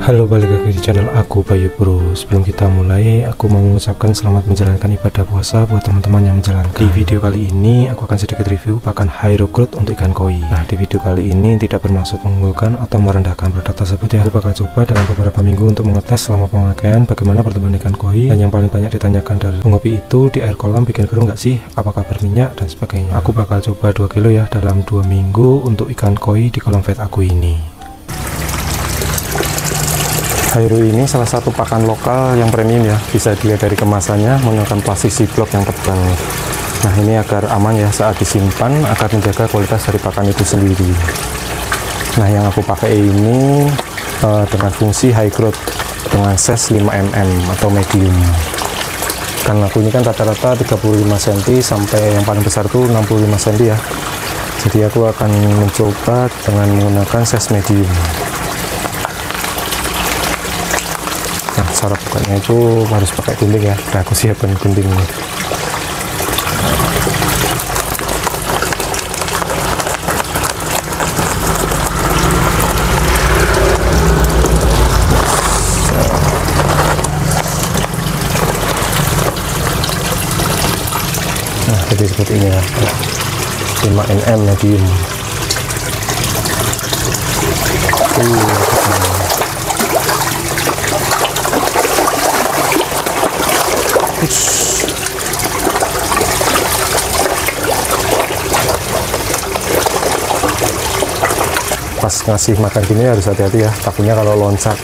Halo, balik lagi di channel aku Bayu Bro. Sebelum kita mulai, aku mau mengucapkan selamat menjalankan ibadah puasa buat teman-teman yang menjalankan. Di video kali ini aku akan sedikit review pakan Hairo Growth untuk ikan koi. Nah, di video kali ini tidak bermaksud mengunggulkan atau merendahkan produk tersebut ya. Aku bakal coba dalam beberapa minggu untuk mengetes selama pemakaian bagaimana pertumbuhan ikan koi. Dan yang paling banyak ditanyakan dari penghobi itu, di air kolam bikin keruh nggak sih, apakah berminyak dan sebagainya. Aku bakal coba 2 kilo ya dalam 2 minggu untuk ikan koi di kolam vet aku ini. Hairo ini salah satu pakan lokal yang premium ya, bisa dilihat dari kemasannya menggunakan plastik ziplock yang tebal. Nah, ini agar aman ya saat disimpan, agar menjaga kualitas dari pakan itu sendiri. Nah, yang aku pakai ini dengan fungsi high growth dengan size 5 mm atau medium. Kan aku ini kan rata-rata 35 cm sampai yang paling besar tuh 65 cm ya. Jadi aku akan mencoba dengan menggunakan size medium. Nah, cara bukanya itu harus pakai gunting ya. Nah, aku siapkan gunting ini. Nah, jadi seperti ini ya. 5 mm medium. Pas ngasih makan gini harus hati-hati ya, takutnya kalau loncat.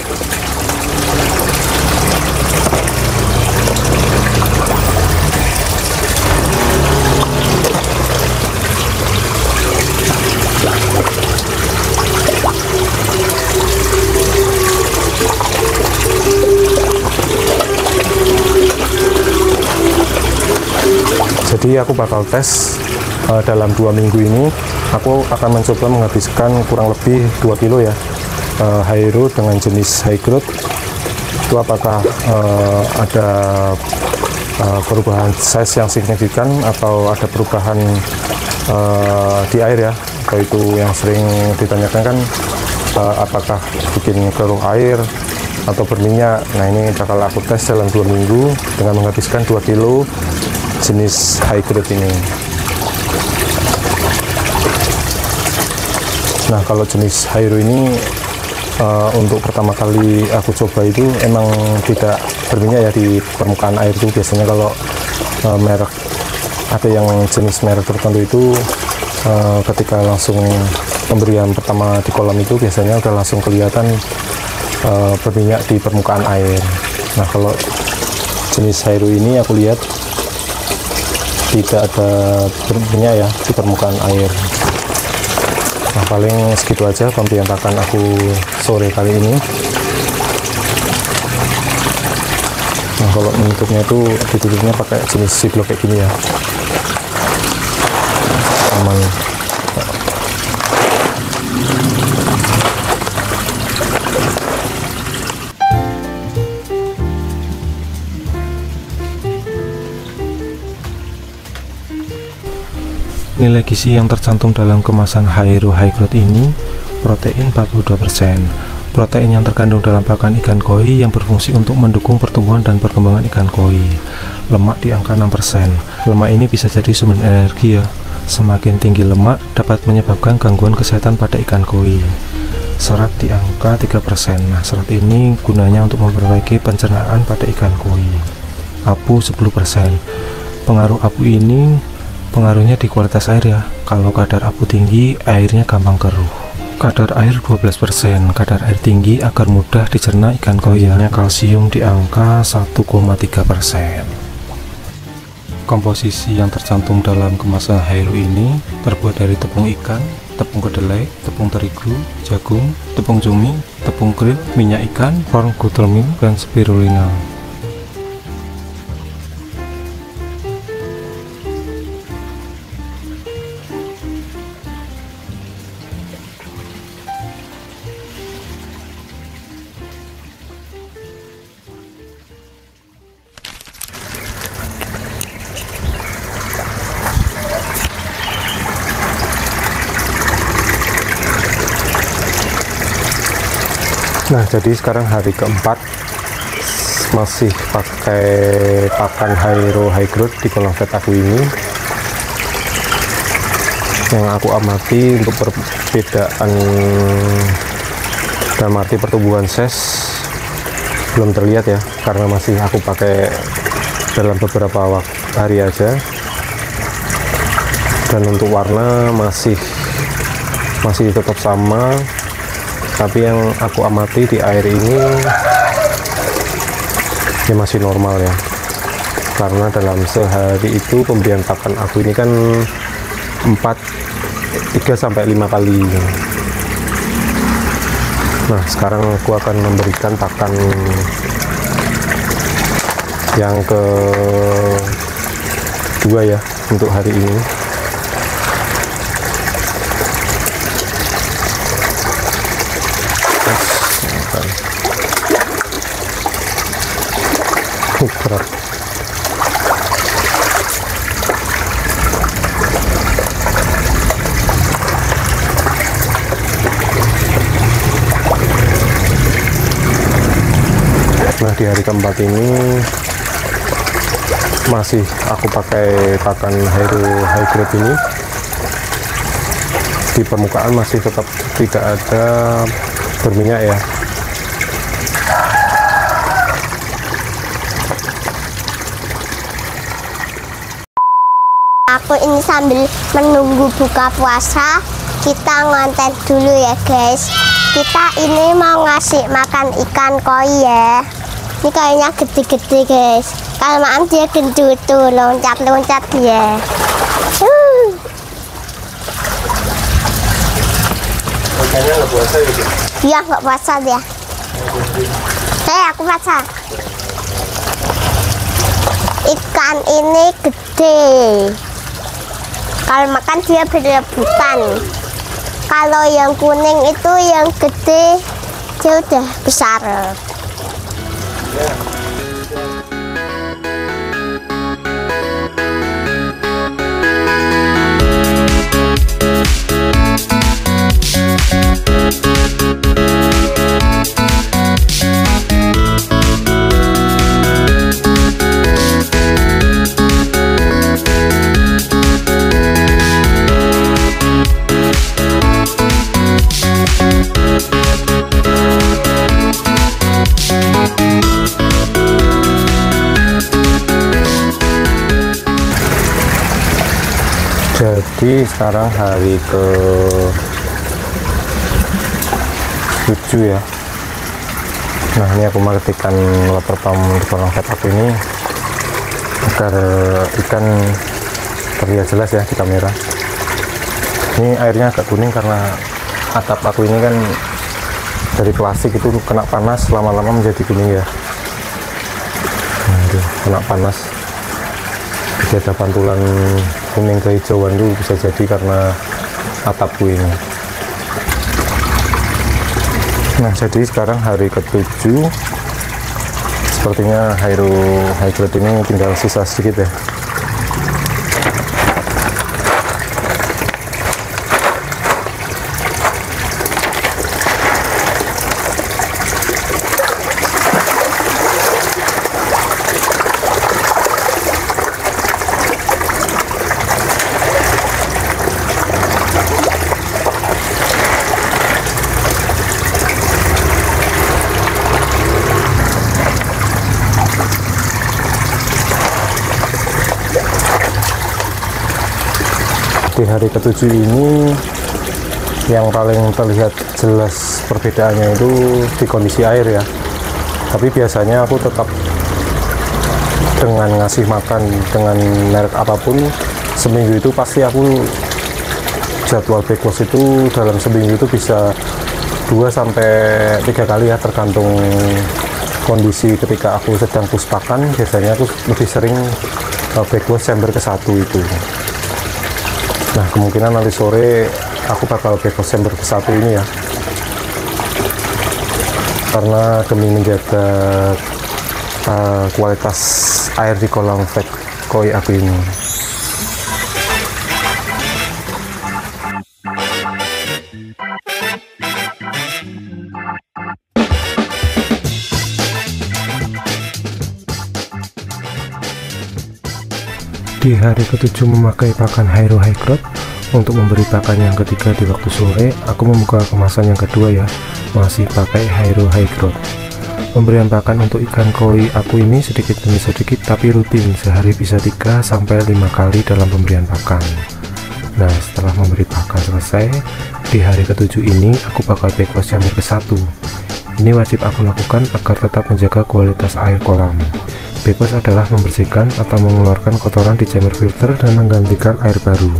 Jadi aku bakal tes dalam 2 minggu ini. Aku akan mencoba menghabiskan kurang lebih 2 kilo ya Hairo dengan jenis high growth. Itu apakah ada perubahan size yang signifikan atau ada perubahan di air ya, atau itu yang sering ditanyakan kan apakah bikin keruh air atau berminyak. Nah, ini bakal aku tes dalam 2 minggu dengan menghabiskan 2 kilo jenis high growth ini. Nah, kalau jenis Hairo ini untuk pertama kali aku coba itu emang tidak berminyak ya di permukaan air itu. Biasanya kalau merek ada yang jenis merek tertentu itu ketika langsung pemberian pertama di kolam itu biasanya udah langsung kelihatan berminyak di permukaan air. Nah, kalau jenis Hairo ini aku lihat tidak ada berminyak ya di permukaan air. Nah, paling segitu aja pemberian pakan aku sore kali ini. Nah, kalau menutupnya itu ditutupnya pakai jenis ziplock kayak gini ya, aman. Nilai gizi yang tercantum dalam kemasan Hairo High Growth ini, protein 42%. Protein yang terkandung dalam pakan ikan koi yang berfungsi untuk mendukung pertumbuhan dan perkembangan ikan koi. Lemak di angka 6%. Lemak ini bisa jadi sumber energi ya. Semakin tinggi lemak dapat menyebabkan gangguan kesehatan pada ikan koi. Serat di angka 3%. Nah, serat ini gunanya untuk memperbaiki pencernaan pada ikan koi. Apu 10%. Pengaruh apu ini pengaruhnya di kualitas air ya. Kalau kadar apu tinggi, airnya gampang keruh. Kadar air 12%. Kadar air tinggi agar mudah dicerna ikan koi. Kalsium di angka 1,3%. Komposisi yang tercantum dalam kemasan Hairo ini terbuat dari tepung ikan, tepung kedelai, tepung terigu, jagung, tepung cumi, tepung krip, minyak ikan, corn gluten, dan spirulina. Nah, jadi sekarang hari keempat masih pakai pakan Hairo High Growth di kolam vet aku ini. Yang aku amati untuk perbedaan dalam arti pertumbuhan ses belum terlihat ya, karena masih aku pakai dalam beberapa hari aja. Dan untuk warna masih tetap sama, tapi yang aku amati di air ini ya masih normal ya, karena dalam sehari itu pemberian pakan aku ini kan 3-5 kali. Nah, sekarang aku akan memberikan pakan yang kedua ya untuk hari ini. Berat. Nah, di hari keempat ini masih aku pakai pakan Hairo High Growth ini. Di permukaan masih tetap tidak ada berminyak ya. Aku ini sambil menunggu buka puasa, kita ngonten dulu ya guys. Kita ini mau ngasih makan ikan koi ya. Ini kayaknya gede-gede guys. Kalau malam dia gendut tuh, loncat-loncat dia. Ikannya nggak puasa ya? Iya, nggak puasa dia. Aku puasa. Ikan ini gede. Kalau makan dia berebutan. Kalau yang kuning itu yang gede, dia udah besar. Jadi sekarang hari ke 7 ya. Nah, ini aku matikan water pump di kolam vet aku ini agar ikan terlihat jelas ya di kamera. Ini airnya agak kuning karena atap aku ini kan dari plastik, itu kena panas lama-lama menjadi kuning ya. Nah, itu kena panas, jadi ada pantulan kuning kehijauan itu bisa jadi karena atapku ini. Nah, jadi sekarang hari ke-7, sepertinya Hairo High Growth ini tinggal sisa sedikit ya. Di hari ke-7 ini yang paling terlihat jelas perbedaannya itu di kondisi air ya. Tapi biasanya aku tetap dengan ngasih makan dengan merek apapun, seminggu itu pasti aku jadwal backwash itu dalam seminggu itu bisa 2-3 kali ya, tergantung kondisi. Ketika aku sedang push pakan, biasanya aku lebih sering backwash chamber ke-1 itu. Nah, kemungkinan nanti sore aku bakal backwash chamber ke-1 ini ya, karena demi menjaga kualitas air di kolam vet koi aku ini. Di hari ke-7 memakai pakan Hairo High Growth untuk memberi pakan yang ketiga di waktu sore, aku membuka kemasan yang kedua ya, masih pakai Hairo High Growth. Pemberian pakan untuk ikan koi aku ini sedikit demi sedikit tapi rutin, sehari bisa 3-5 kali dalam pemberian pakan. Nah, setelah memberi pakan selesai, di hari ke-7 ini aku bakal bebas jamur ke-1. Ini wajib aku lakukan agar tetap menjaga kualitas air kolam. Bebas adalah membersihkan atau mengeluarkan kotoran di jamur filter dan menggantikan air baru.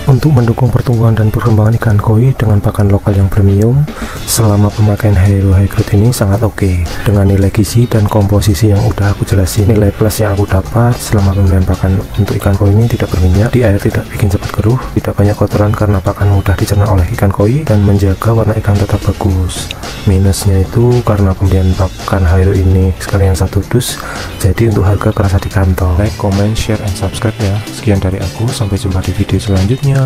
Untuk mendukung pertumbuhan dan perkembangan ikan koi dengan pakan lokal yang premium, selama pemakaian Hairo High Growth ini sangat oke. Dengan nilai gizi dan komposisi yang udah aku jelasin, nilai plus yang aku dapat selama pemberian pakan untuk ikan koi ini tidak berminyak, di air tidak bikin cepat keruh, tidak banyak kotoran karena pakan mudah dicerna oleh ikan koi, dan menjaga warna ikan tetap bagus. Minusnya itu karena pemberian pakan Hairo ini sekalian 1 dus, jadi untuk harga kerasa di kantong. Like, comment, share, and subscribe ya. Sekian dari aku, sampai jumpa di video selanjutnya.